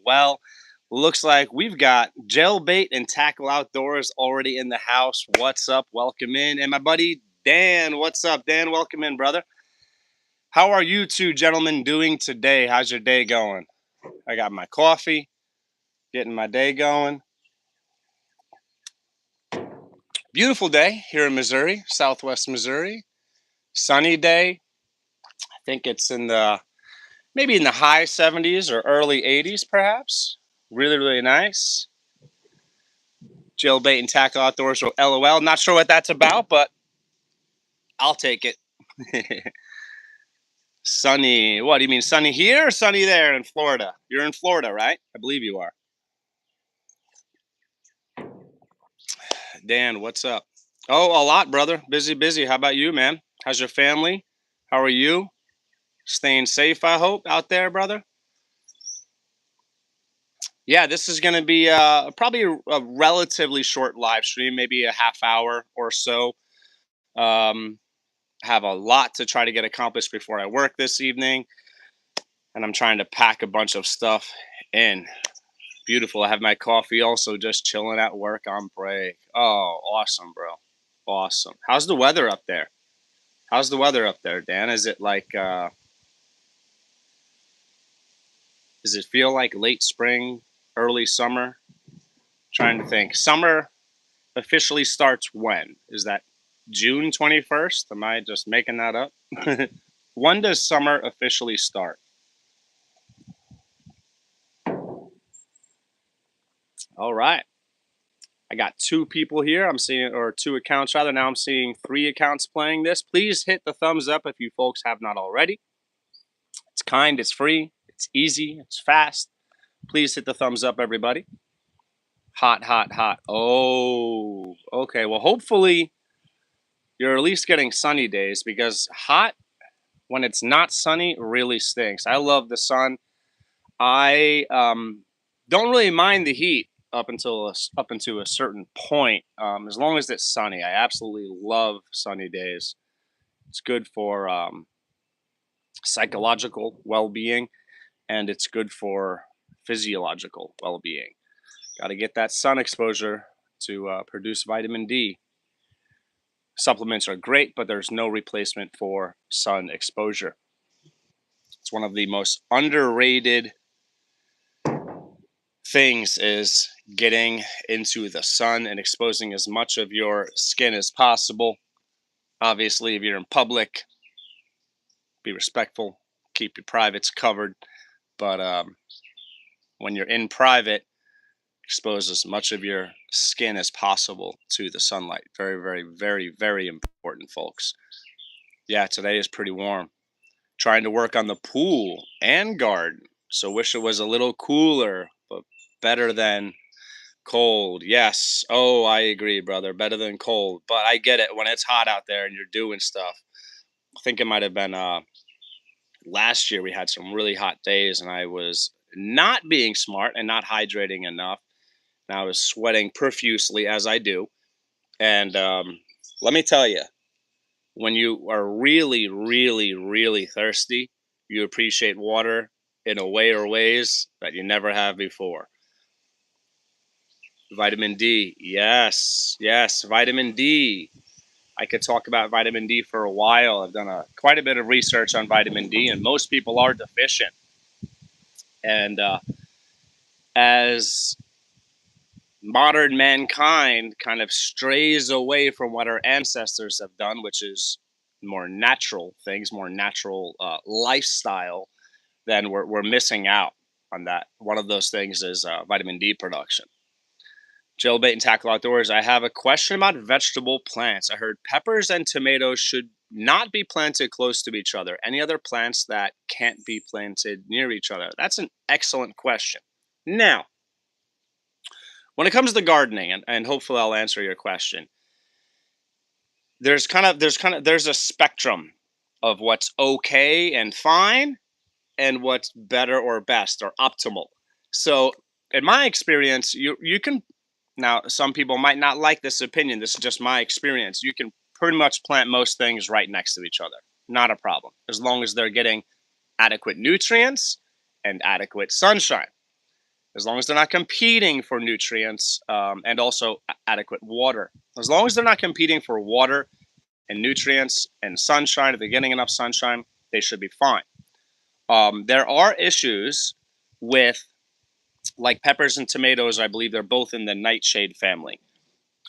well. Looks like we've got Jailbait and Tackle Outdoors already in the house. What's up? Welcome in. And my buddy Dan, what's up? Dan, welcome in, brother. How are you two gentlemen doing today? How's your day going? I got my coffee, getting my day going. Beautiful day here in Missouri, Southwest Missouri. Sunny day. I think it's maybe in the high 70s or early 80s, perhaps. Really, really nice. Jailbait and Tackle Outdoors, or LOL. Not sure what that's about, but I'll take it. Sunny. What do you mean, sunny here or sunny there in Florida? You're in Florida, right? I believe you are. Dan, what's up? Oh, a lot, brother. Busy, busy. How about you, man? How's your family? How are you? Staying safe, I hope, out there, brother. Yeah, this is going to be probably a relatively short live stream, maybe a half hour or so. Have a lot to try to get accomplished before I work this evening, and I'm trying to pack a bunch of stuff in. Beautiful. I have my coffee also, just chilling at work on break. Oh, awesome, bro. Awesome. How's the weather up there? How's the weather up there, Dan? Is it like does it feel like late spring, early summer? Trying to think. Summer officially starts when? Is that June 21st? Am I just making that up? When does summer officially start? All right. I got two people here. I'm seeing, or two accounts rather. Now I'm seeing 3 accounts playing this. Please hit the thumbs up if you folks have not already. It's kind, it's free, it's easy, it's fast. Please hit the thumbs up, everybody. Hot, hot, hot. Oh, okay. Well, hopefully you're at least getting sunny days, because hot, when it's not sunny, really stinks. I love the sun. I don't really mind the heat up until a certain point. As long as it's sunny, I absolutely love sunny days. It's good for psychological well-being, and it's good for physiological well-being. Got to get that sun exposure to produce vitamin D. Supplements are great, but there's no replacement for sun exposure. It's one of the most underrated things, is getting into the sun and exposing as much of your skin as possible. Obviously, if you're in public, be respectful, keep your privates covered. But when you're in private, expose as much of your skin as possible to the sunlight. Very, very, very, very important, folks. Yeah, today is pretty warm. Trying to work on the pool and garden. So wish it was a little cooler, but better than cold. Yes. Oh, I agree, brother. Better than cold. But I get it when it's hot out there and you're doing stuff. I think it might have been last year we had some really hot days, and I was not being smart and not hydrating enough. And I was sweating profusely, as I do. And let me tell you, when you are really, really, really thirsty, you appreciate water in a way or ways that you never have before. Vitamin D. Yes. Yes. Vitamin D. I could talk about vitamin D for a while. I've done quite a bit of research on vitamin D, and most people are deficient. And as modern mankind kind of strays away from what our ancestors have done, which is more natural things, more natural lifestyle, then we're missing out on that. One of those things is vitamin D production. Jailbait and Tackle Outdoors, I have a question about vegetable plants. I heard peppers and tomatoes should not be planted close to each other. Any other plants that can't be planted near each other? That's an excellent question. Now, when it comes to gardening, and hopefully I'll answer your question, there's a spectrum of what's okay and fine and what's better or best or optimal. So in my experience, you can, now some people might not like this opinion, this is just my experience, you can pretty much plant most things right next to each other. Not a problem, as long as they're getting adequate nutrients and adequate sunshine. as long as they're not competing for nutrients, and also adequate water. As long as they're not competing for water and nutrients and sunshine, if they're getting enough sunshine, they should be fine. There are issues with, like, peppers and tomatoes. I believe they're both in the nightshade family,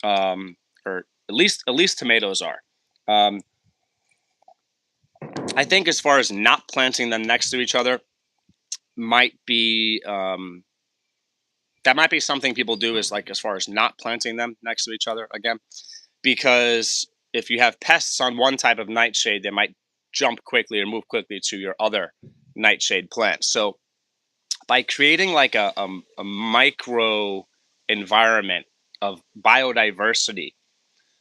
or at least tomatoes are. Um, I think as far as not planting them next to each other might be, that might be something people do, is like, as far as not planting them next to each other again, because if you have pests on one type of nightshade, they might jump quickly or move quickly to your other nightshade plant. So by creating like a micro environment of biodiversity,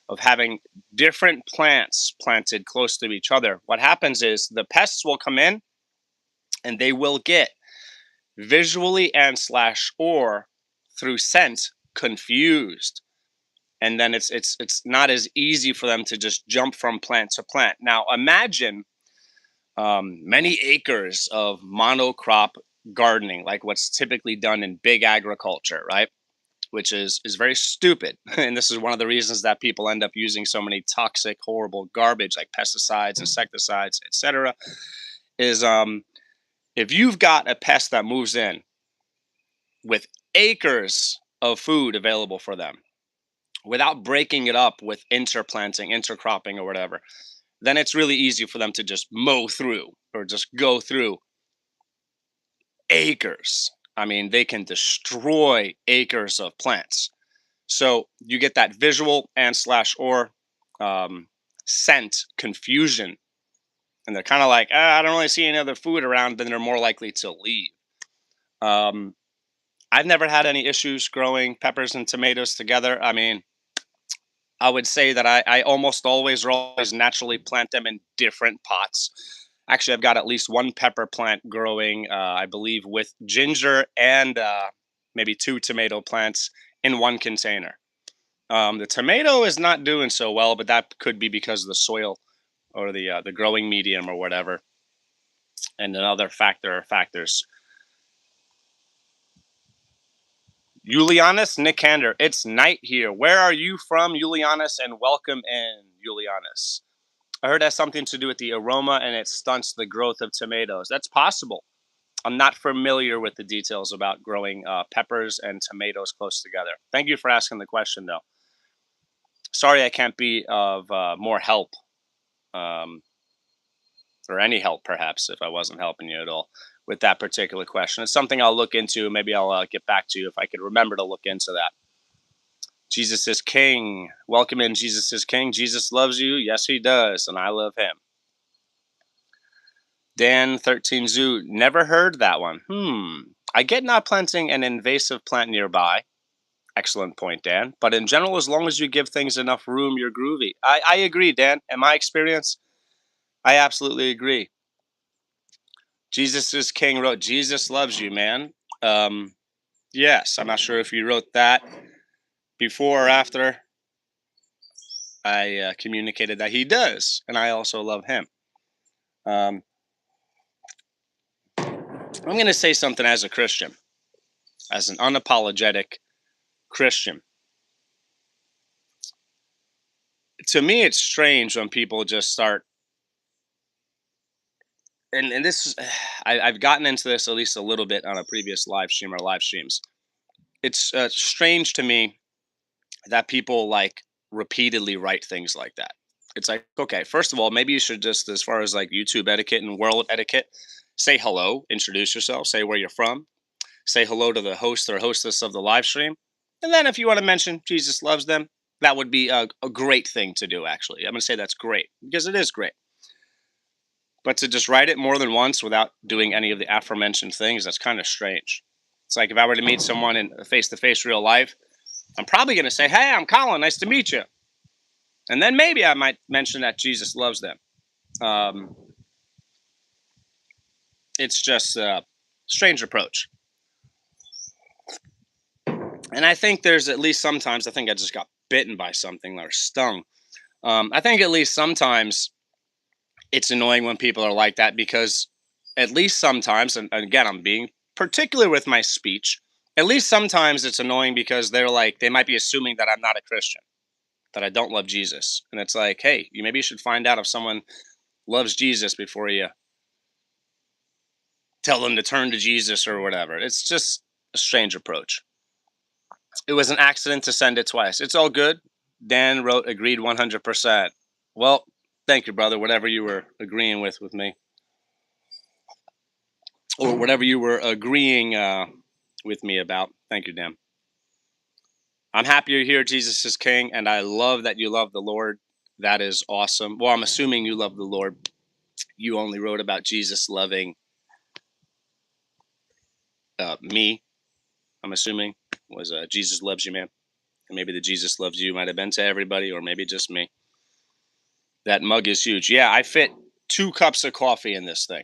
of having different plants planted close to each other, what happens is the pests will come in and they will get visually and slash or through scent confused, and then it's not as easy for them to just jump from plant to plant. Now imagine, many acres of monocrop gardening, like what's typically done in big agriculture, right? Which is very stupid, and this is one of the reasons that people end up using so many toxic, horrible garbage like pesticides, insecticides, etc. Is, if you've got a pest that moves in with acres of food available for them, without breaking it up with interplanting, intercropping, or whatever, then it's really easy for them to just mow through or just go through acres. I mean, they can destroy acres of plants. So you get that visual and slash or, um, scent confusion, and they're kind of like, I don't really see any other food around. Then they're more likely to leave. Um, I've never had any issues growing peppers and tomatoes together. I mean, I would say that I almost always or always naturally plant them in different pots. Actually, I've got at least one pepper plant growing, I believe, with ginger and, maybe two tomato plants in one container. The tomato is not doing so well, but that could be because of the soil or the growing medium or whatever, and another factor or factors. Julianus Nikander, it's night here. Where are you from, Julianus? And welcome in, Julianus. I heard it has something to do with the aroma and it stunts the growth of tomatoes. That's possible. I'm not familiar with the details about growing, peppers and tomatoes close together. Thank you for asking the question, though. Sorry I can't be of, more help, um, or any help, perhaps, if I wasn't helping you at all with that particular question. It's something I'll look into. Maybe I'll, get back to you if I could remember to look into that. Jesus is King. Welcome in, Jesus is King. Jesus loves you. Yes, he does. And I love him. Dan 13 Zoo, never heard that one. I get not planting an invasive plant nearby. Excellent point, Dan. But in general, as long as you give things enough room, you're groovy. I agree, Dan. In my experience, I absolutely agree. Jesus is King wrote, Jesus loves you, man. Um, yes, I'm not sure if you wrote that before or after I, communicated that he does, and I also love him. Um, I'm going to say something as a Christian, as an unapologetic Christian. To me, it's strange when people just start, and this is, I've gotten into this at least a little bit on a previous live stream or live streams. It's, strange to me that people like repeatedly write things like that. It's like, okay, first of all, maybe you should just, as far as like YouTube etiquette and world etiquette, say hello, introduce yourself, say where you're from, say hello to the host or hostess of the live stream. And then if you want to mention Jesus loves them, that would be a great thing to do, actually. I'm going to say that's great because it is great. But to just write it more than once without doing any of the aforementioned things, that's kind of strange. It's like if I were to meet someone in face to face real life, I'm probably going to say, hey, I'm Colin. Nice to meet you. And then maybe I might mention that Jesus loves them. Um, it's just a strange approach. And I think there's at least sometimes, I think I just got bitten by something or stung. I think at least sometimes it's annoying when people are like that because at least sometimes, and again, I'm being particular with my speech, At least sometimes it's annoying because they're like, they might be assuming that I'm not a Christian, that I don't love Jesus. And it's like, hey, you maybe should find out if someone loves Jesus before you tell them to turn to Jesus or whatever. It's just a strange approach. It was an accident to send it twice. It's all good. Dan wrote, agreed 100%. Well, thank you, brother. Whatever you were agreeing with me, or whatever you were agreeing with me about. Thank you, Dan. I'm happy you're here. Jesus is King, and I love that you love the Lord. That is awesome. Well, I'm assuming you love the Lord. You only wrote about Jesus loving me. I'm assuming was Jesus loves you, man. And maybe the Jesus loves you might have been to everybody, or maybe just me. That mug is huge. Yeah, I fit 2 cups of coffee in this thing.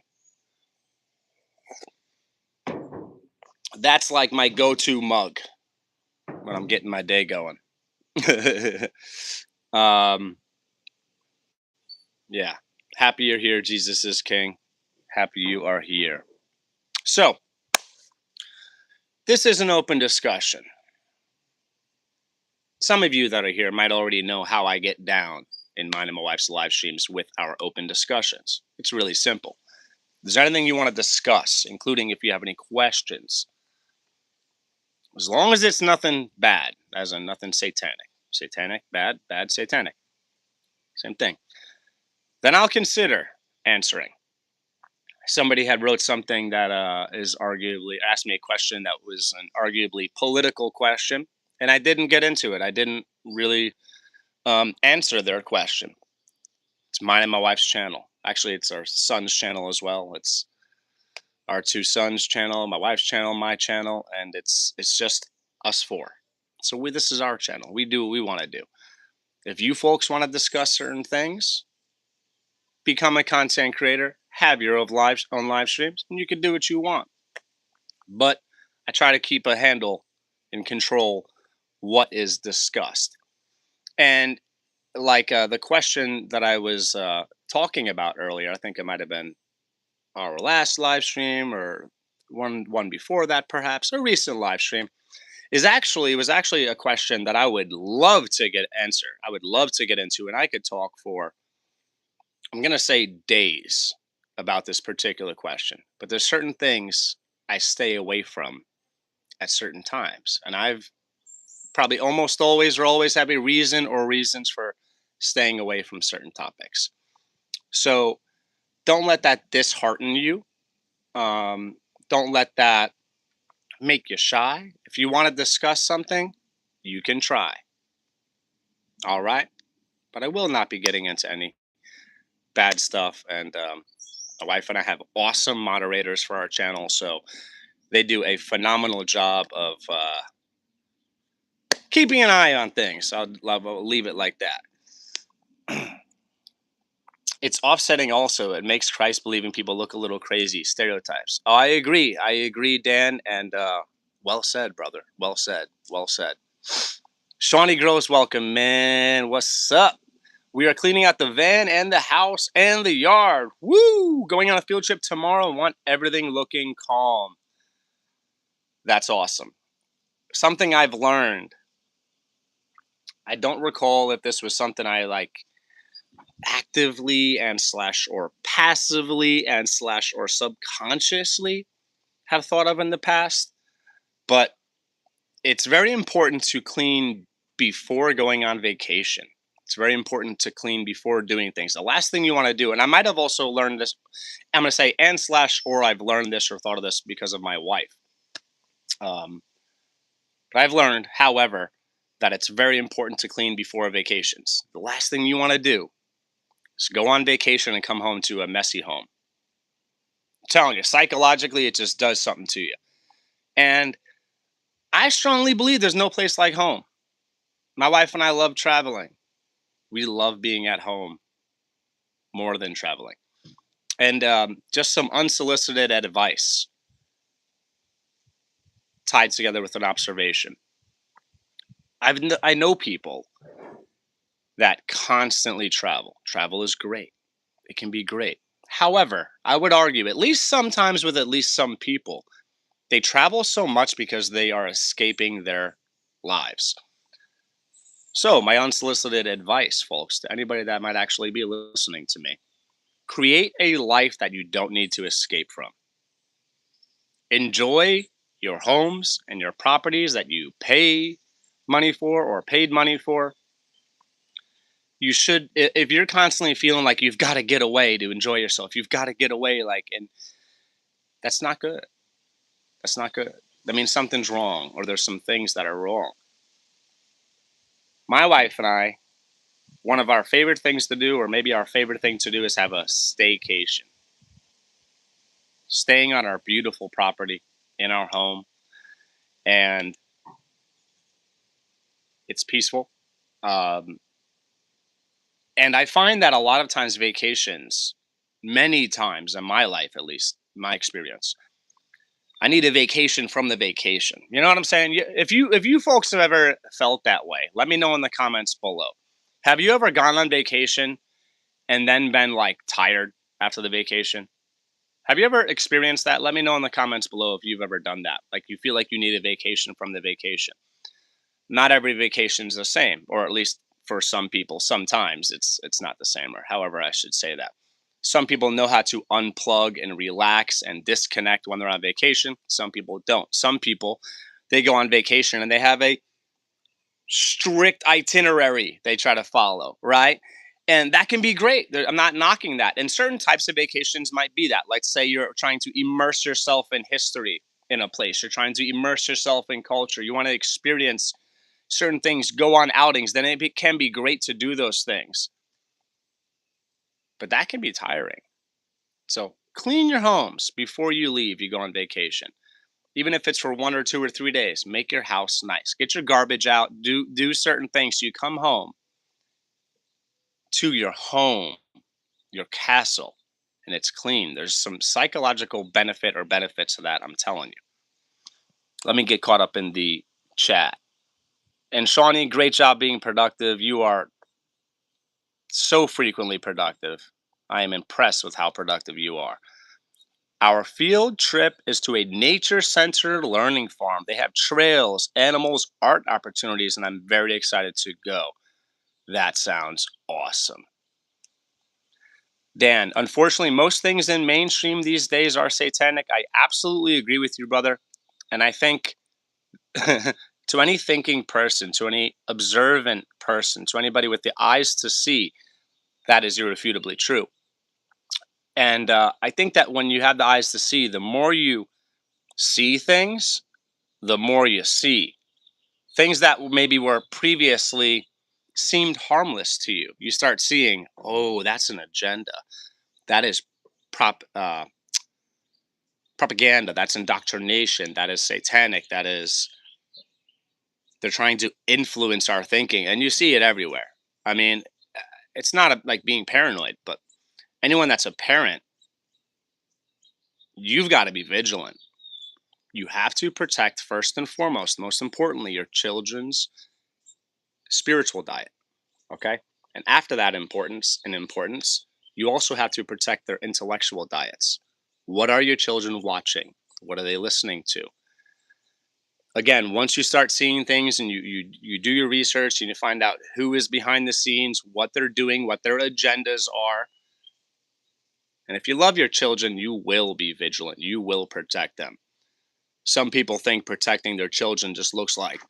That's like my go-to mug when I'm getting my day going. um, yeah. Happy you're here. Jesus is King. Happy you are here. So, this is an open discussion. Some of you that are here might already know how I get down in mine and my wife's live streams with our open discussions. It's really simple. If there's anything you want to discuss, including if you have any questions, as long as it's nothing bad, as in nothing satanic. Satanic, bad, bad, satanic. Same thing. Then I'll consider answering. Somebody had wrote something that is arguably asked me a question that was an arguably political question, and I didn't get into it. I didn't really answer their question. It's mine and my wife's channel. Actually, it's our son's channel as well. It's our 2 sons' channel, my wife's channel, my channel, and it's just us 4. So this is our channel. We do what we want to do. If you folks want to discuss certain things, become a content creator, have your own live streams, and you can do what you want. But I try to keep a handle and control what is discussed. And like the question that I was talking about earlier, I think it might have been our last live stream or one before that, perhaps a recent live stream. Was actually a question that I would love to get answered. I would love to get into, and I could talk for, I'm gonna say, days about this particular question. But there's certain things I stay away from at certain times, and I've probably almost always or always have a reason or reasons for staying away from certain topics. So don't let that dishearten you. Don't let that make you shy. If you want to discuss something, you can try. All right. But I will not be getting into any bad stuff. And my wife and I have awesome moderators for our channel. So they do a phenomenal job of keeping an eye on things. I'll leave it like that. It's offsetting also. It makes Christ believing people look a little crazy. Stereotypes. Oh, I agree. I agree, Dan. And well said, brother. Well said. Well said. Shawnee Gross, welcome, man. What's up? We are cleaning out the van and the house and the yard. Woo! Going on a field trip tomorrow and want everything looking calm. That's awesome. Something I've learned. I don't recall if this was something I like actively and slash or passively and slash or subconsciously have thought of in the past, but it's very important to clean before going on vacation. It's very important to clean before doing things. The last thing you want to do, and I might have also learned this, I'm going to say and slash or I've learned this or thought of this because of my wife. But I've learned, however, that it's very important to clean before vacations. The last thing you want to do is go on vacation and come home to a messy home. I'm telling you, psychologically, it just does something to you. And I strongly believe there's no place like home. My wife and I love traveling. We love being at home more than traveling. And just some unsolicited advice tied together with an observation. I know people that constantly travel. Travel is great. It can be great. However, I would argue, at least sometimes with at least some people, They travel so much because they are escaping their lives. So, my unsolicited advice, folks, to anybody that might actually be listening to me, create a life that you don't need to escape from. Enjoy your homes and your properties that you pay money for or paid money for. You should, if you're constantly feeling like you've got to get away to enjoy yourself, you've got to get away, like, and that's not good. That's not good. That means something's wrong or there's some things that are wrong. My wife and I, one of our favorite things to do, or maybe our favorite thing to do, is have a staycation. Staying on our beautiful property in our home, and it's peaceful. Um, and I find that a lot of times vacations, many times in my life, at least my experience, I need a vacation from the vacation. You know what I'm saying? If you folks have ever felt that way, let me know in the comments below. Have you ever gone on vacation and then been like tired after the vacation? Have you ever experienced that? Let me know in the comments below if you've ever done that. Like you feel like you need a vacation from the vacation. Not every vacation is the same, or at least for some people, sometimes it's not the same, or however I should say that. Some people know how to unplug and relax and disconnect when they're on vacation. Some people don't. Some people, they go on vacation and they have a strict itinerary they try to follow, right? And that can be great. I'm not knocking that. And certain types of vacations might be that. Like, say you're trying to immerse yourself in history in a place, you're trying to immerse yourself in culture, you want to experience certain things, go on outings, then can be great to do those things. But that can be tiring. So clean your homes before you leave, you go on vacation. Even if it's for 1 or 2 or 3 days, make your house nice. Get your garbage out, do certain things so you come home to your home, your castle, and it's clean. There's some psychological benefit or benefits to that, I'm telling you. Let me get caught up in the chat. And Shawnee, great job being productive. You are so frequently productive. I am impressed with how productive you are. Our field trip is to a nature-centered learning farm. They have trails, animals, art opportunities, and I'm very excited to go. That sounds awesome. Dan, unfortunately, most things in mainstream these days are satanic. I absolutely agree with you, brother. And I think to any thinking person, to any observant person, to anybody with the eyes to see, that is irrefutably true. And I think that when you have the eyes to see, the more you see things, the more you see things that maybe were previously seemed harmless to you. You start seeing, oh, that's an agenda. That is propaganda. That's indoctrination. That is satanic. That is, they're trying to influence our thinking. And you see it everywhere. I mean, it's not like being paranoid, but anyone that's a parent, you've got to be vigilant. You have to protect, first and foremost, most importantly, your children's spiritual diet. Okay. And after that importance, you also have to protect their intellectual diets. What are your children watching? What are they listening to? Again, once you start seeing things and you do your research and you find out who is behind the scenes, what they're doing, what their agendas are. And if you love your children, you will be vigilant. You will protect them. Some people think protecting their children just looks like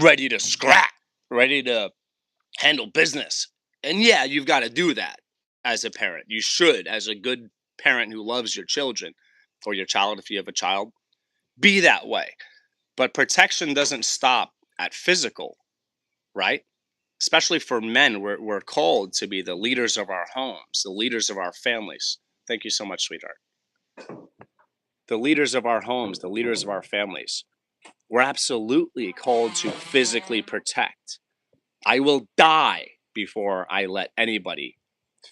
ready to scrap, ready to handle business. And yeah, you've got to do that as a parent. You should, as a good parent who loves your children or your child, if you have a child, be that way. But protection doesn't stop at physical, right? Especially for men, we're called to be the leaders of our homes, the leaders of our families. Thank you so much, sweetheart. The leaders of our homes, the leaders of our families. We're absolutely called to physically protect. I will die before I let anybody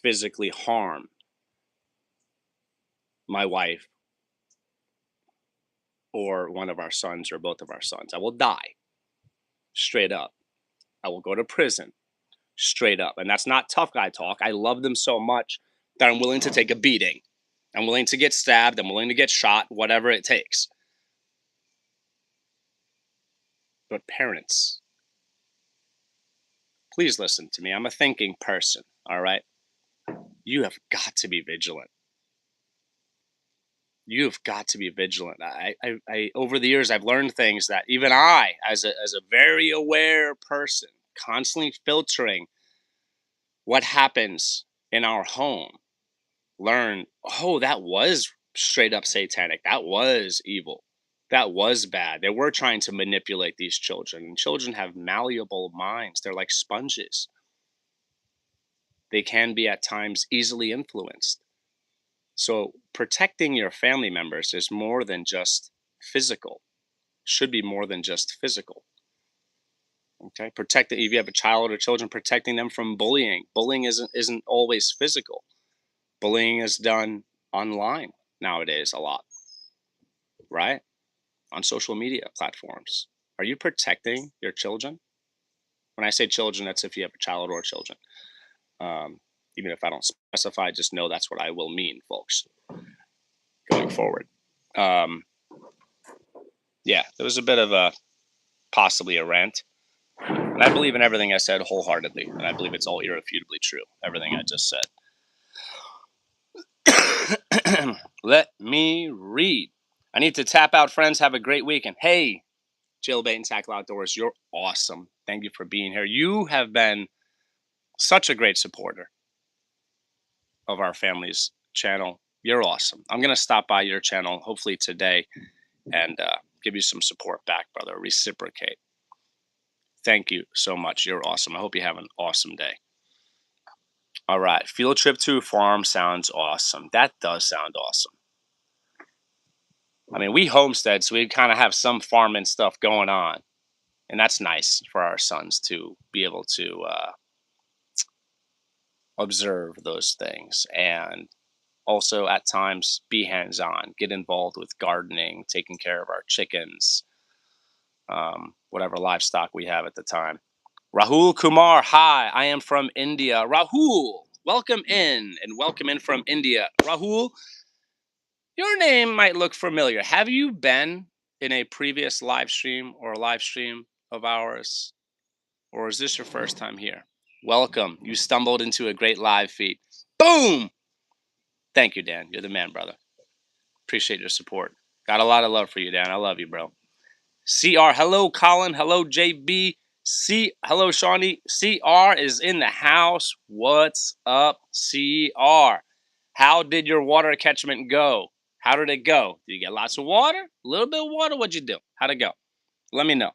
physically harm my wife or one of our sons or both of our sons. I will die straight up. I will go to prison straight up. And that's not tough guy talk. I love them so much that I'm willing to take a beating. I'm willing to get stabbed. I'm willing to get shot, whatever it takes. But parents, please listen to me. I'm a thinking person, all right? You have got to be vigilant. You've got to be vigilant. I over the years, I've learned things that even I, as a very aware person, constantly filtering what happens in our home, learn, oh, that was straight up satanic. That was evil. That was bad. They were trying to manipulate these children. And children have malleable minds. They're like sponges. They can be at times easily influenced. So protecting your family members is more than just physical. Should be more than just physical. Okay, protect if you have a child or children, protecting them from bullying. Bullying isn't always physical. Bullying is done online nowadays a lot, right? On social media platforms. Are you protecting your children? When I say children, that's if you have a child or children. Even if I don't specify, just know that's what I will mean, folks, going forward. Yeah, there was a bit of a possibly a rant. And I believe in everything I said wholeheartedly. And I believe it's all irrefutably true. Everything I just said. Let me read. I need to tap out, friends. Have a great weekend. Hey, Jailbait and Tackle Outdoors, you're awesome. Thank you for being here. You have been such a great supporter of our family's channel. You're awesome. I'm going to stop by your channel, hopefully today, and give you some support back, brother. Reciprocate. Thank you so much. You're awesome. I hope you have an awesome day. All right. Field trip to a farm sounds awesome. That does sound awesome. I mean, we homestead, so we kind of have some farming stuff going on. And that's nice for our sons to be able to observe those things and also at times be hands-on, get involved with gardening, taking care of our chickens, whatever livestock we have at the time. Rahul Kumar, hi, I am from India. Rahul, welcome in from India. Rahul, your name might look familiar. Have you been in a previous live stream of ours? Or is this your first time here? Welcome. You stumbled into a great live feed. Boom! Thank you, Dan. You're the man, brother. Appreciate your support. Got a lot of love for you, Dan. I love you, bro. CR, hello, Colin. Hello, JB. Hello, Shawnee. CR is in the house. What's up, CR? How did your water catchment go? How did it go? Did you get lots of water? A little bit of water? What'd you do? How'd it go? Let me know.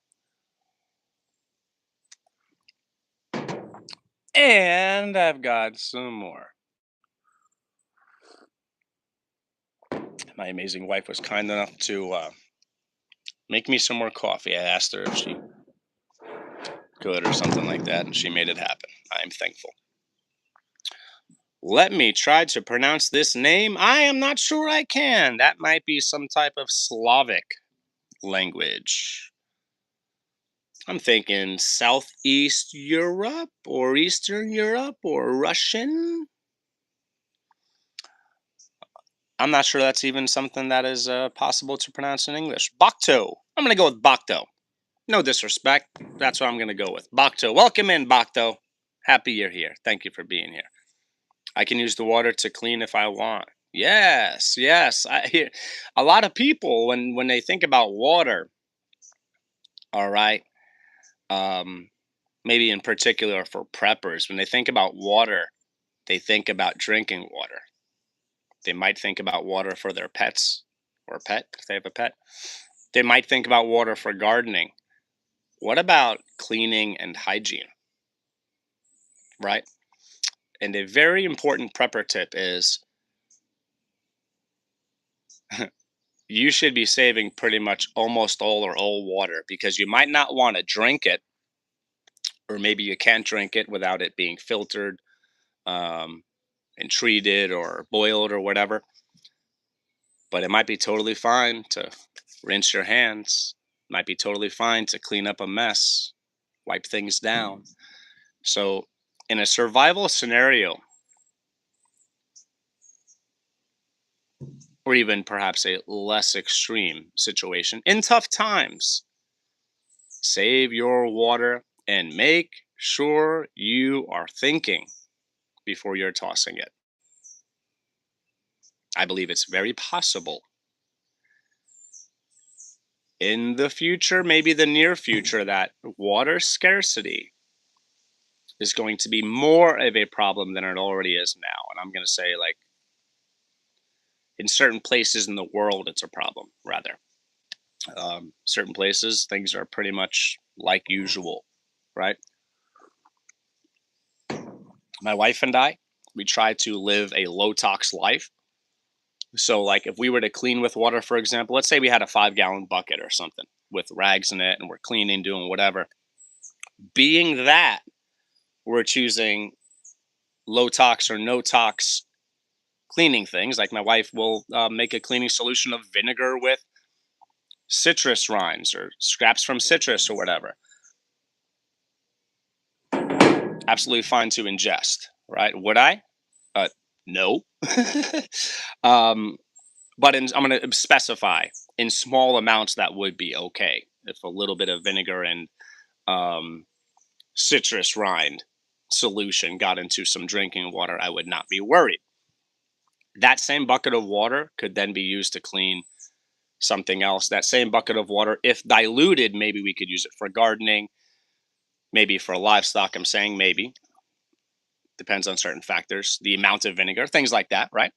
And I've got some more. My amazing wife was kind enough to make me some more coffee. I asked her if she could or something like that, and she made it happen. I'm thankful. Let me try to pronounce this name. I am not sure I can. That might be some type of Slavic language. I'm thinking Southeast Europe or Eastern Europe or Russian. I'm not sure that's even something that is possible to pronounce in English. Bakhto. I'm going to go with Bakhto. No disrespect. That's what I'm going to go with. Bakhto. Welcome in, Bakhto. Happy you're here. Thank you for being here. I can use the water to clean if I want. Yes, yes. I hear a lot of people when they think about water, all right, maybe in particular for preppers, when they think about water, they think about drinking water. They might think about water for their pets or pet, if they have a pet. They might think about water for gardening. What about cleaning and hygiene? Right? And a very important prepper tip is you should be saving pretty much almost all or all water because you might not want to drink it, or maybe you can't drink it without it being filtered and treated or boiled or whatever. But it might be totally fine to rinse your hands. It might be totally fine to clean up a mess, wipe things down. So, in a survival scenario, or even perhaps a less extreme situation, in tough times, save your water and make sure you are thinking before you're tossing it. I believe it's very possible in the future, maybe the near future, that water scarcity is going to be more of a problem than it already is now. And I'm going to say, like, in certain places in the world, it's a problem, rather. Certain places, things are pretty much like usual, right? My wife and I, we try to live a low tox life. So, like, if we were to clean with water, for example, let's say we had a 5 gallon bucket or something with rags in it and we're cleaning, doing whatever. Being that we're choosing low tox or no tox cleaning things, like my wife will make a cleaning solution of vinegar with citrus rinds or scraps from citrus or whatever. Absolutely fine to ingest, right? Would I? No. um, but I'm going to specify in small amounts that would be okay. If a little bit of vinegar and um, citrus rind solution got into some drinking water, I would not be worried. That same bucket of water could then be used to clean something else. That same bucket of water, if diluted, maybe we could use it for gardening, maybe for livestock. I'm saying maybe. Depends on certain factors, the amount of vinegar, things like that, right?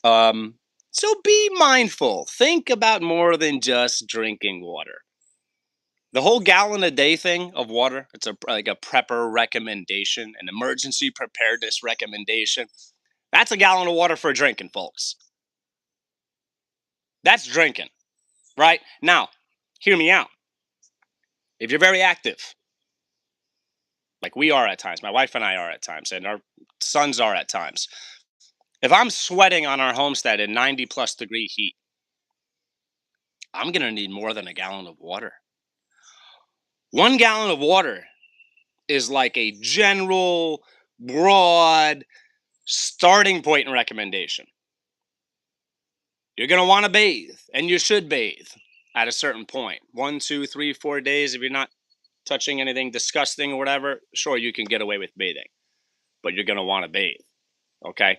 So be mindful. Think about more than just drinking water. The whole gallon a day thing of water, it's like a prepper recommendation, an emergency preparedness recommendation. That's a gallon of water for drinking, folks. That's drinking, right? Now, hear me out. If you're very active, like we are at times, my wife and I are at times, and our sons are at times. If I'm sweating on our homestead in 90 plus degree heat, I'm going to need more than a gallon of water. 1 gallon of water is like a general, broad starting point and recommendation. You're going to want to bathe, and you should bathe at a certain point. 1, 2, 3, 4 days. If you're not touching anything disgusting or whatever, sure, you can get away with bathing, but you're going to want to bathe. Okay.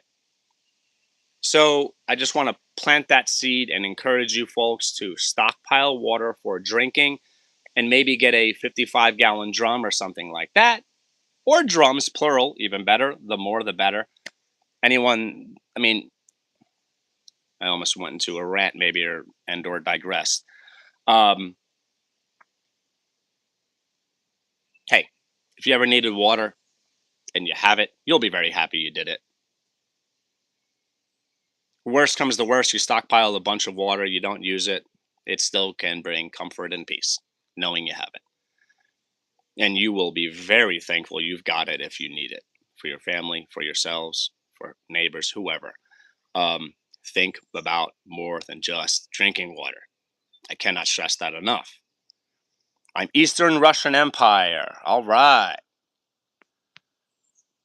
So I just want to plant that seed and encourage you folks to stockpile water for drinking and maybe get a 55-gallon drum or something like that. Or drums, plural, even better. The more, the better. Anyone, I mean, I almost went into a rant maybe or digressed. Hey, if you ever needed water and you have it, you'll be very happy you did it. Worst comes to worst, you stockpile a bunch of water, you don't use it, it still can bring comfort and peace knowing you have it. And you will be very thankful you've got it if you need it for your family, for yourselves, for neighbors, whoever. Think about more than just drinking water. I cannot stress that enough. I'm Eastern Russian Empire. All right.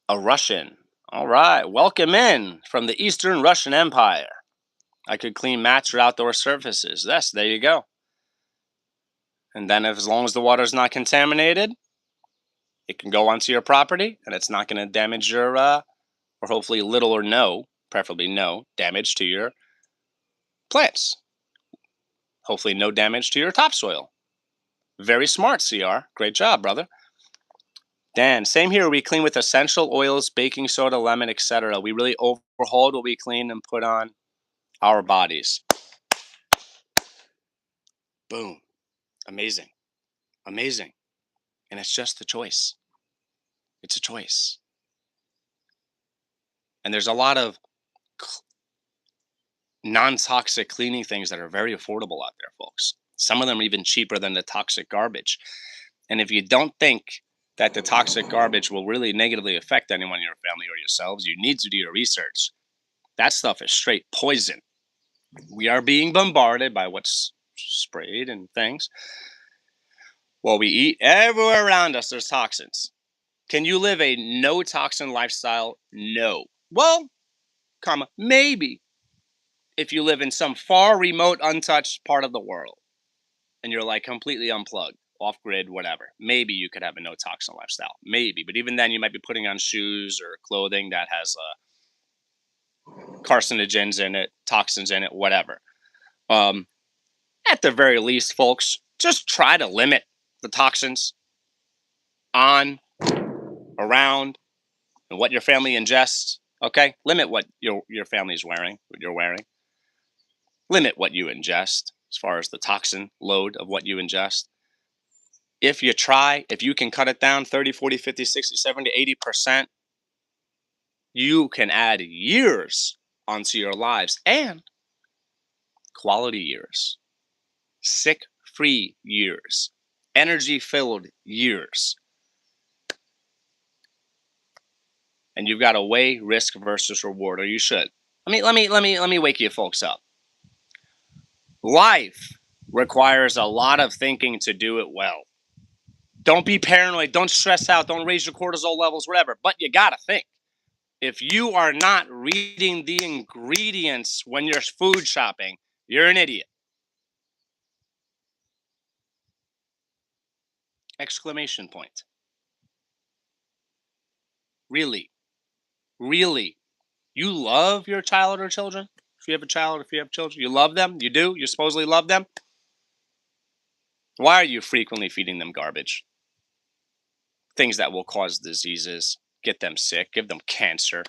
A Russian. All right. Welcome in from the Eastern Russian Empire. I could clean mats or outdoor surfaces. Yes, there you go. And then as long as the water's not contaminated, it can go onto your property and it's not going to damage your, or hopefully little or no, preferably no, damage to your plants. Hopefully no damage to your topsoil. Very smart, CR. Great job, brother. Dan, same here. We clean with essential oils, baking soda, lemon, etc. We really overhauled what we clean and put on our bodies. Boom. Amazing. Amazing. And it's just a choice. It's a choice. And there's a lot of non-toxic cleaning things that are very affordable out there, folks. Some of them are even cheaper than the toxic garbage. And if you don't think that the toxic garbage will really negatively affect anyone in your family or yourselves, you need to do your research. That stuff is straight poison. We are being bombarded by what's sprayed and things. What we eat, everywhere around us, there's toxins. Can you live a no toxin lifestyle? No. Well, maybe if you live in some far remote untouched part of the world and you're like completely unplugged. off grid, whatever. Maybe you could have a no toxin lifestyle. Maybe. But even then, you might be putting on shoes or clothing that has carcinogens in it, toxins in it, whatever. Um, at the very least, folks, just try to limit the toxins on, around, and what your family ingests. Okay, limit what your family's wearing, what you're wearing. Limit what you ingest as far as the toxin load of what you ingest. If you try, if you can cut it down 30, 40, 50, 60, 70, 80%, you can add years onto your lives and quality years, sick free years, energy filled years. And you've got to weigh risk versus reward, or you should. Let me wake you folks up. Life requires a lot of thinking to do it well. Don't be paranoid, don't stress out, don't raise your cortisol levels, whatever, but you got to think. If you are not reading the ingredients when you're food shopping, you're an idiot. Exclamation point. Really? Really? You love your child or children? If you have a child, if you have children, you love them? You do? You supposedly love them? Why are you frequently feeding them garbage? Things that will cause diseases, get them sick, give them cancer.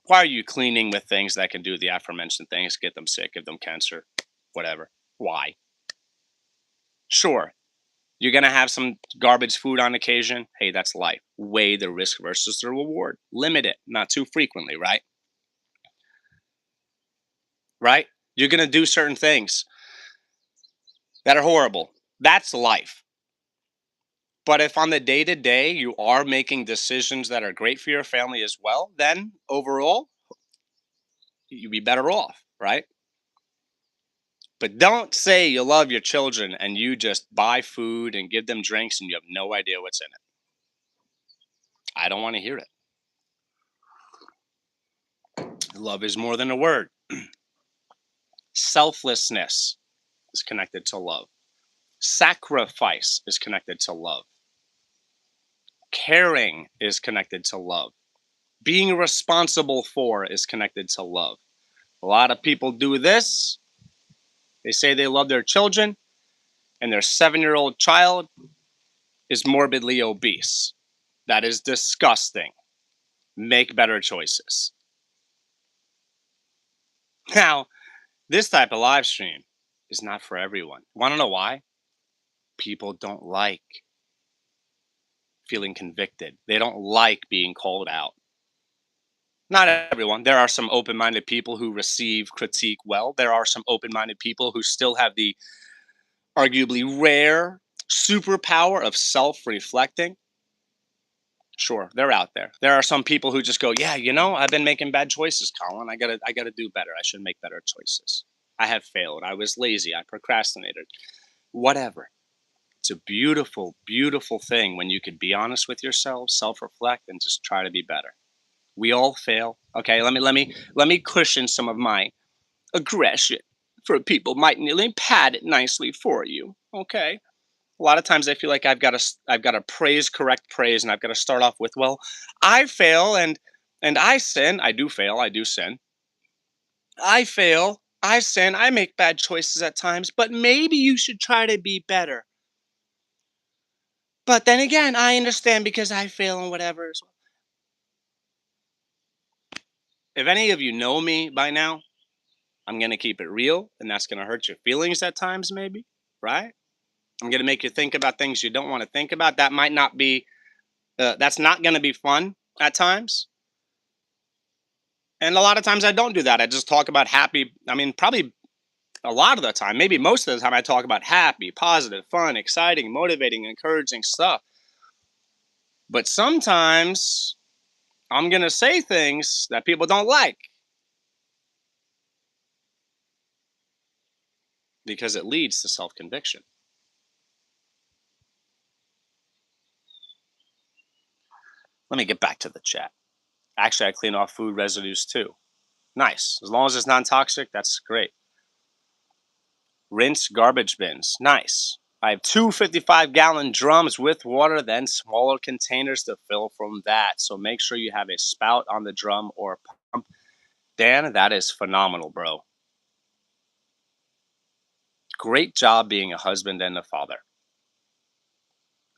Why are you cleaning with things that can do the aforementioned things, get them sick, give them cancer, whatever? Why? Sure, you're going to have some garbage food on occasion. Hey, that's life. Weigh the risk versus the reward. Limit it, not too frequently, right? Right? You're going to do certain things that are horrible. That's life. But if on the day to day you are making decisions that are great for your family as well, then overall, you'd be better off, right? But don't say you love your children and you just buy food and give them drinks and you have no idea what's in it. I don't want to hear it. Love is more than a word. Selflessness is connected to love. Sacrifice is connected to love. Caring is connected to love. Being responsible for is connected to love. A lot of people do this. They say they love their children, and their 7-year-old child is morbidly obese. That is disgusting. Make better choices. Now, this type of live stream is not for everyone. Want to know why? People don't like feeling convicted. They don't like being called out. Not everyone. There are some open-minded people who receive critique well. There are some open-minded people who still have the arguably rare superpower of self-reflecting. Sure, they're out there. There are some people who just go, "Yeah, I've been making bad choices, Colin. I gotta do better. I should make better choices. I have failed. I was lazy. I procrastinated. Whatever." It's a beautiful, beautiful thing when you could be honest with yourself, self-reflect, and just try to be better. We all fail. Okay, let me cushion some of my aggression for people might nearly pad it nicely for you. Okay. A lot of times I feel like I've got to praise, correct praise, and I've got to start off with, well, I fail and I sin. I do fail. I do sin. I fail. I sin. I make bad choices at times, but maybe you should try to be better. But then again, I understand because I fail and whatever as well. If any of you know me by now, I'm going to keep it real, and that's going to hurt your feelings at times, maybe, right? I'm going to make you think about things you don't want to think about. That might not be, that's not going to be fun at times. And a lot of times I don't do that. I just talk about happy, probably a lot of the time, maybe most of the time, I talk about happy, positive, fun, exciting, motivating, encouraging stuff. But sometimes I'm going to say things that people don't like because it leads to self conviction. Let me get back to the chat. Actually, I clean off food residues too. Nice. As long as it's non toxic, that's great. Rinse garbage bins. Nice. I have two 55-gallon drums with water, then smaller containers to fill from that. So make sure you have a spout on the drum or pump. Dan, that is phenomenal, bro. Great job being a husband and a father.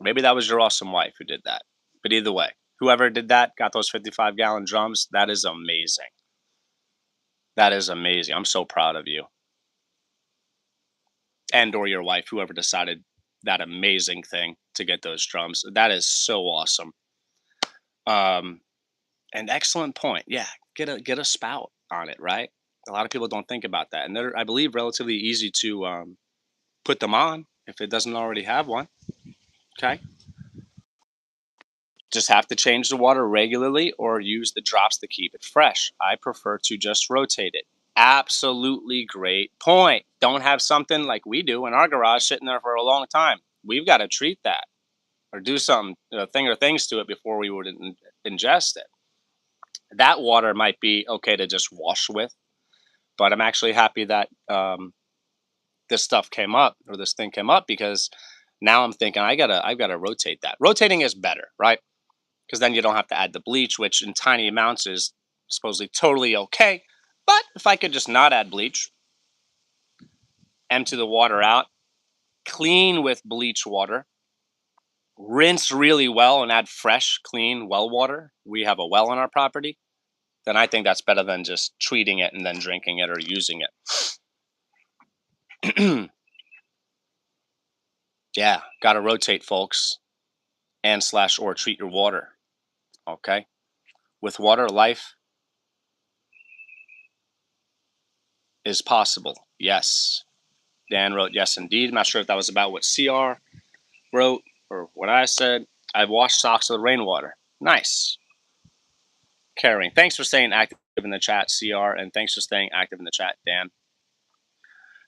Maybe that was your awesome wife who did that. But either way, whoever did that, got those 55-gallon drums, that is amazing. That is amazing. I'm so proud of you. And or your wife, whoever decided that amazing thing to get those drums. That is so awesome. Um, an excellent point. Yeah, get a spout on it, right? A lot of people don't think about that, and they're, I believe, relatively easy to put them on if it doesn't already have one. Okay, just have to change the water regularly or use the drops to keep it fresh. I prefer to just rotate it. Absolutely great point. Don't have something like we do in our garage sitting there for a long time. We've got to treat that or do something, a thing or things to it before we would ingest it. That water might be okay to just wash with, but I'm actually happy that this stuff came up or this thing came up because now I'm thinking I've gotta rotate that. Rotating is better, right? Because then you don't have to add the bleach, which in tiny amounts is supposedly totally okay. But if I could just not add bleach, empty the water out, clean with bleach water, rinse really well, and add fresh, clean well water. We have a well on our property. Then I think that's better than just treating it and then drinking it or using it. Yeah, got to rotate, folks, and slash or treat your water. Okay, with water, life is possible. Yes, Dan wrote yes, indeed. I'm not sure if that was about what CR wrote or what I said. I've washed socks with rainwater. Nice, caring. Thanks for staying active in the chat, CR, and thanks for staying active in the chat, Dan.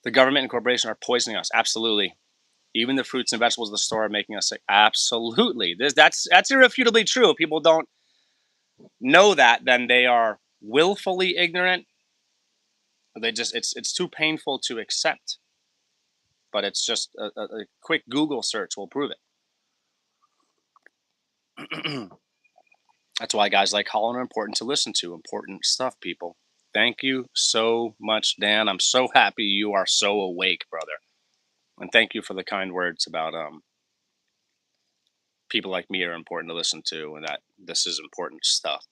The government and corporation are poisoning us. Absolutely. Even the fruits and vegetables in the store are making us sick. Absolutely. That's irrefutably true. People don't know that, then they are willfully ignorant. They just it's too painful to accept. But it's just a quick Google search will prove it. That's why guys like Colin are important to listen to. Important stuff, people. Thank you so much, Dan. I'm so happy you are so awake, brother. And thank you for the kind words about people like me are important to listen to and that this is important stuff.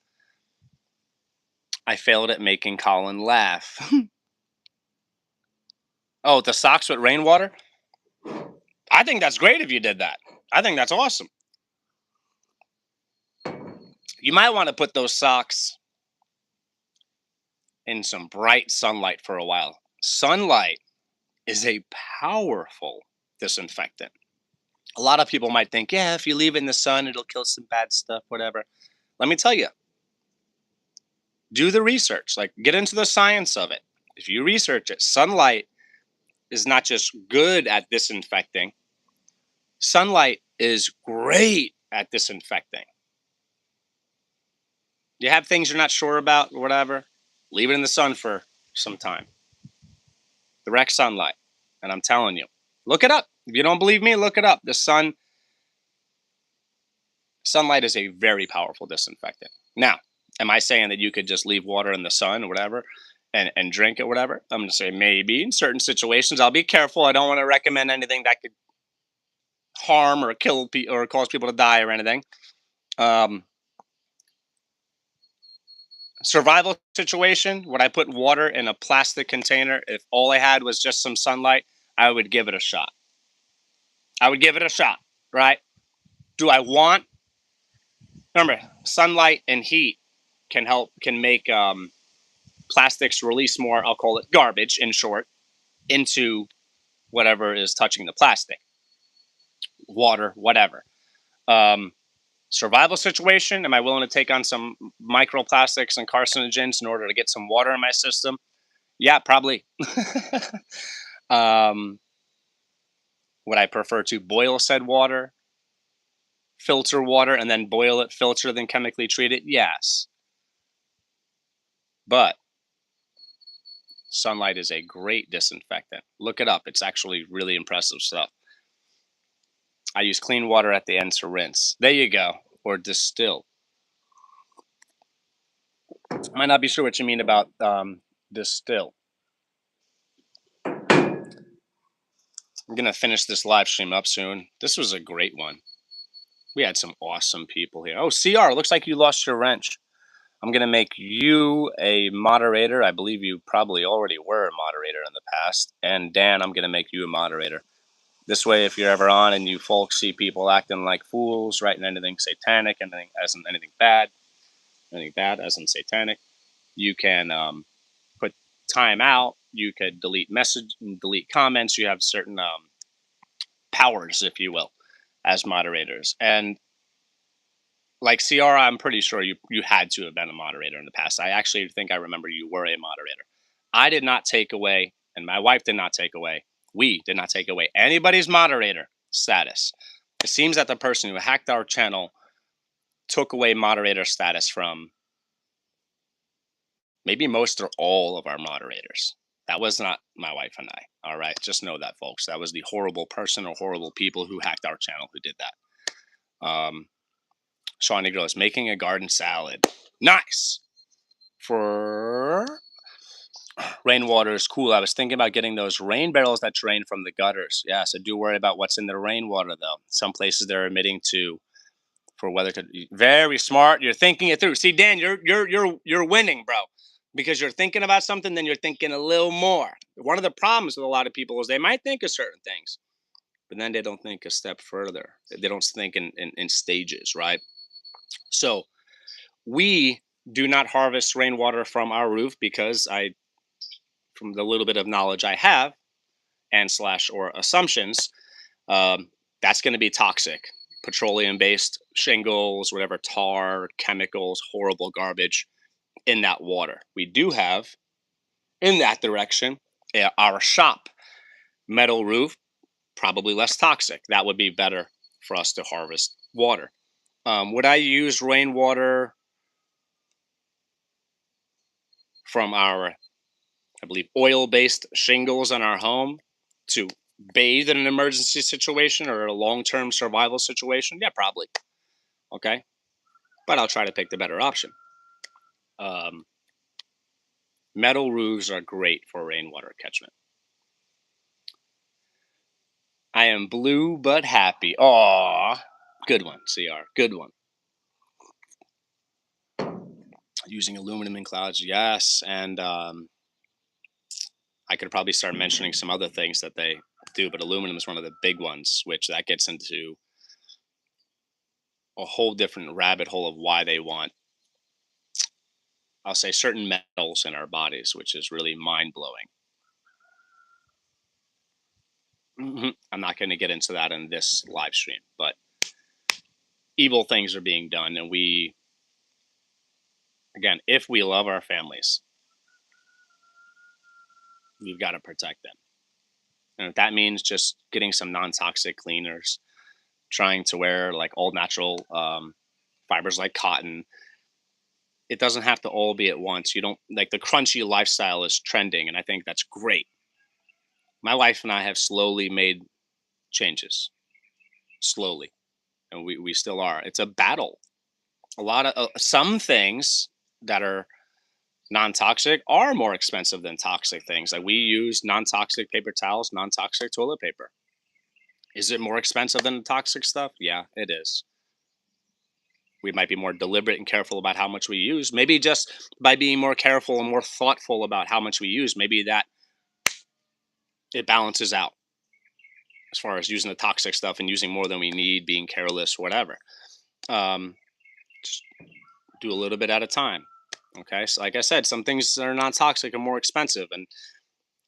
I failed at making Colin laugh. Oh, the socks with rainwater? I think that's great if you did that. I think that's awesome. You might want to put those socks in some bright sunlight for a while. Sunlight is a powerful disinfectant. A lot of people might think, yeah, if you leave it in the sun, it'll kill some bad stuff, whatever. Let me tell you, do the research, like get into the science of it. If you research it, sunlight is not just good at disinfecting, sunlight is great at disinfecting. You have things you're not sure about or whatever, leave it in the sun for some time. Direct sunlight. And I'm telling you, look it up. If you don't believe me, look it up. Sunlight is a very powerful disinfectant. Now, am I saying that you could just leave water in the sun or whatever and drink it, whatever? I'm going to say maybe in certain situations. I'll be careful. I don't want to recommend anything that could harm or kill or cause people to die or anything. Survival situation, would I put water in a plastic container? If all I had was just some sunlight, I would give it a shot. I would give it a shot, right? Do I want? Remember, sunlight and heat can make plastics release more. I'll call it garbage, in short, into whatever is touching the plastic, water, whatever. Survival situation. Am I willing to take on some microplastics and carcinogens in order to get some water in my system? Yeah, probably. Would I prefer to boil said water, filter water, and then boil it, filter, then chemically treat it? Yes. But sunlight is a great disinfectant. Look it up. It's actually really impressive stuff. I use clean water at the end to rinse. There you go. Or distill. Might not be sure what you mean about distill. I'm gonna finish this live stream up soon. This was a great one. We had some awesome people here. Oh, CR, looks like you lost your wrench. I'm gonna make you a moderator. I believe you probably already were a moderator in the past. And Dan, I'm gonna make you a moderator. This way, if you're ever on and you folks see people acting like fools, writing anything satanic, anything as in anything bad as in satanic, you can put time out. You could delete message, delete comments. You have certain powers, if you will, as moderators. And like Ciara, I'm pretty sure you had to have been a moderator in the past. I actually think I remember you were a moderator. I did not take away, and my wife did not take away. We did not take away anybody's moderator status. It seems that the person who hacked our channel took away moderator status from maybe most or all of our moderators. That was not my wife and I. All right, just know that, folks. That was the horrible person or horrible people who hacked our channel who did that. Sean Negro is making a garden salad. Nice. For rainwater is cool. I was thinking about getting those rain barrels that drain from the gutters. Yes, I do worry about what's in the rainwater though. Some places they're emitting to for weather. Very smart. You're thinking it through. See, Dan, you're winning, bro. Because you're thinking about something, then you're thinking a little more. One of the problems with a lot of people is they might think of certain things, but then they don't think a step further. They don't think in stages, right? So we do not harvest rainwater from our roof because from the little bit of knowledge I have and slash or assumptions, that's going to be toxic. Petroleum based shingles, whatever, tar, chemicals, horrible garbage in that water. We do have in that direction our shop metal roof, probably less toxic. That would be better for us to harvest water. Would I use rainwater from our, I believe, oil-based shingles on our home to bathe in an emergency situation or a long-term survival situation? Yeah, probably. Okay, but I'll try to pick the better option. Metal roofs are great for rainwater catchment. I am blue but happy. Aw, good one, CR. Good one. Using aluminum in clouds, yes, and I could probably start mentioning some other things that they do, but aluminum is one of the big ones, which that gets into a whole different rabbit hole of why they want, I'll say, certain metals in our bodies, which is really mind blowing. I'm not going to get into that in this live stream, but evil things are being done, and we, again, if we love our families, we've got to protect them. And if that means just getting some non-toxic cleaners, trying to wear like all natural fibers like cotton, it doesn't have to all be at once. You don't like the crunchy lifestyle is trending, and I think that's great. My wife and I have slowly made changes, slowly, and we still are. It's a battle. A lot of some things that are non-toxic are more expensive than toxic things. Like we use non-toxic paper towels, non-toxic toilet paper. Is it more expensive than the toxic stuff? Yeah, it is. We might be more deliberate and careful about how much we use. Maybe just by being more careful and more thoughtful about how much we use, maybe that it balances out as far as using the toxic stuff and using more than we need, being careless, whatever. Just do a little bit at a time. Okay. So like I said, some things that are not toxic are more expensive, and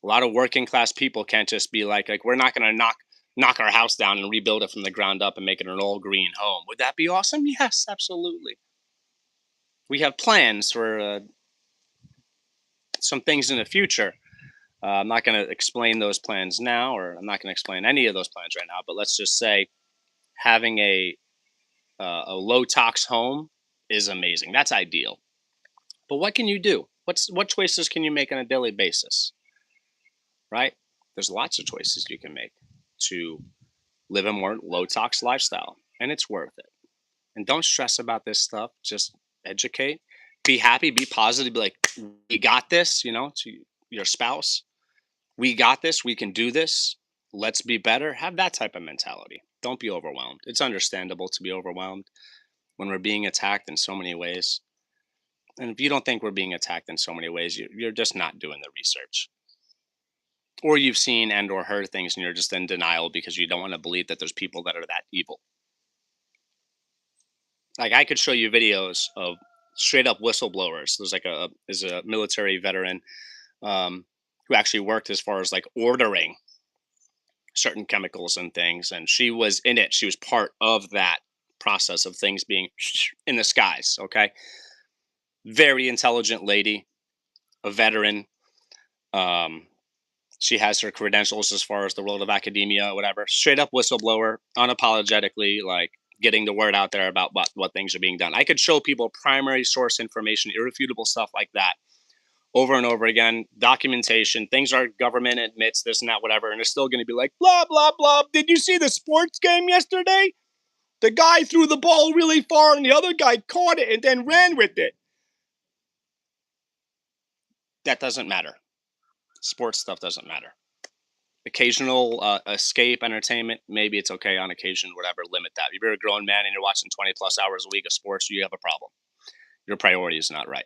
a lot of working class people can't just be like we're not going to knock our house down and rebuild it from the ground up and make it an all green home. Would that be awesome? Yes, absolutely. We have plans for some things in the future. I'm not going to explain those plans now, or I'm not going to explain any of those plans right now. But let's just say having a low tox home is amazing. That's ideal. But what can you do? What choices can you make on a daily basis? Right? There's lots of choices you can make to live a more low tox lifestyle, and it's worth it. And don't stress about this stuff. Just educate, be happy, be positive, be like, we got this, to your spouse. We got this. We can do this. Let's be better. Have that type of mentality. Don't be overwhelmed. It's understandable to be overwhelmed when we're being attacked in so many ways. And if you don't think we're being attacked in so many ways, you're just not doing the research. Or you've seen and or heard things and you're just in denial because you don't want to believe that there's people that are that evil. Like I could show you videos of straight up whistleblowers. There's like a military veteran who actually worked as far as like ordering certain chemicals and things, and she was in it. She was part of that process of things being in the skies. Okay, very intelligent lady, a veteran. Um, she has her credentials as far as the world of academia, whatever. Straight up whistleblower, unapologetically, like getting the word out there about what things are being done. I could show people primary source information, irrefutable stuff like that over and over again, documentation, things our government admits, this and that, whatever, and they're still going to be like, blah, blah, blah. Did you see the sports game yesterday? The guy threw the ball really far and the other guy caught it and then ran with it. That doesn't matter. Sports stuff doesn't matter. Occasional escape, entertainment, maybe it's okay on occasion, whatever, limit that. If you're a grown man and you're watching 20 plus hours a week of sports, you have a problem. Your priority is not right.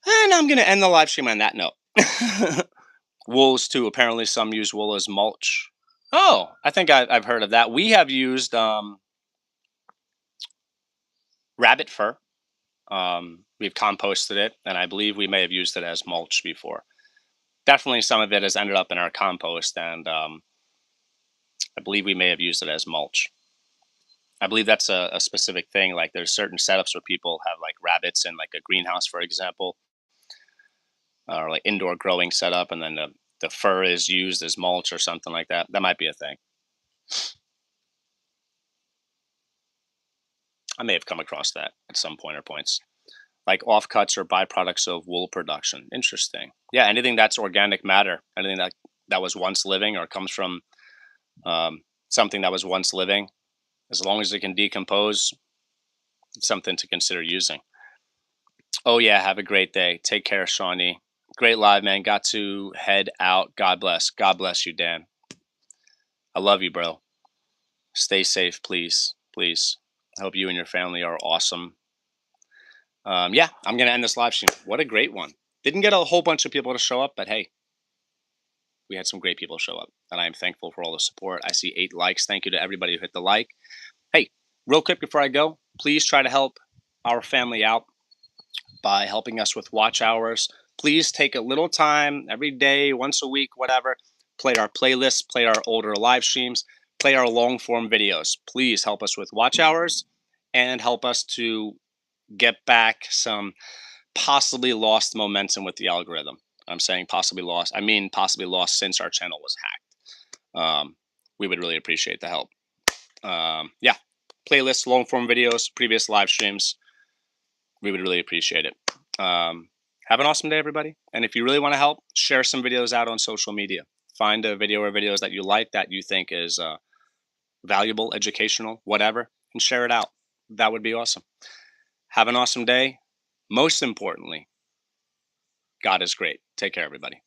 And I'm going to end the live stream on that note. Wools too. Apparently, some use wool as mulch. Oh, I think I've heard of that. We have used rabbit fur. We've composted it, and I believe we may have used it as mulch before. Definitely, some of it has ended up in our compost, and I believe we may have used it as mulch. I believe that's a specific thing. Like, there's certain setups where people have like rabbits in like a greenhouse, for example, or like indoor growing setup, and then the fur is used as mulch or something like that. That might be a thing. I may have come across that at some point or points. Like offcuts or byproducts of wool production. Interesting. Yeah, anything that's organic matter, anything that was once living or comes from something that was once living, as long as it can decompose, it's something to consider using. Oh yeah, have a great day. Take care, Shawnee. Great live, man. Got to head out. God bless. God bless you, Dan. I love you, bro. Stay safe, please. Please. I hope you and your family are awesome. Yeah, I'm going to end this live stream. What a great one. Didn't get a whole bunch of people to show up, but hey, we had some great people show up, and I am thankful for all the support. I see 8 likes. Thank you to everybody who hit the like. Hey, real quick before I go, please try to help our family out by helping us with watch hours. Please take a little time every day, once a week, whatever. Play our playlists, play our older live streams, play our long form videos. Please help us with watch hours and help us to get back some possibly lost momentum with the algorithm. I'm saying possibly lost. I mean possibly lost since our channel was hacked. We would really appreciate the help. Yeah, playlists, long form videos, previous live streams. We would really appreciate it. Have an awesome day, everybody. And if you really want to help, share some videos out on social media. Find a video or videos that you like, that you think is valuable, educational, whatever, and share it out. That would be awesome. Have an awesome day. Most importantly, God is great. Take care, everybody.